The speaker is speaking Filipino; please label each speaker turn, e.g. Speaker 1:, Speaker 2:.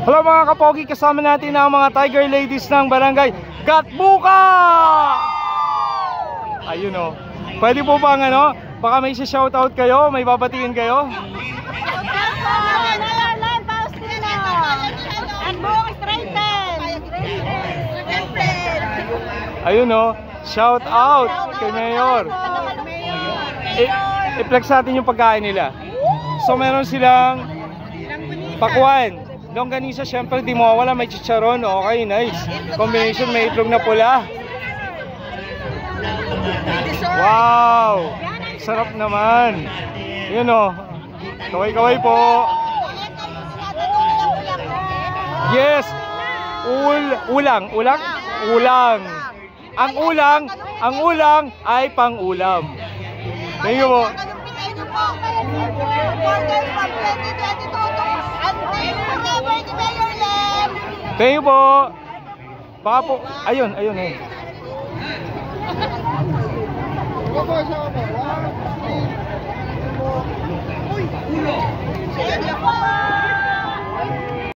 Speaker 1: Hello mga kapogi, kasama natin ang mga Tiger Ladies ng Barangay Gatbuka! Ayun o. Pwede po bang ano, baka may shoutout kayo, may babatiin kayo? Ayun o, shout out kay Mayor. I-flex natin yung pagkain nila. So meron silang pakwan, longganisa, syempre di mawawala, may chicharon. Okay, nice combination, may itlog na pula. Wow, sarap naman. Yun o, kaway-kaway po. Yes, ulang. Ang ulang ay pang-ulam. Thank you po. Thank you po. Baka po, ayun.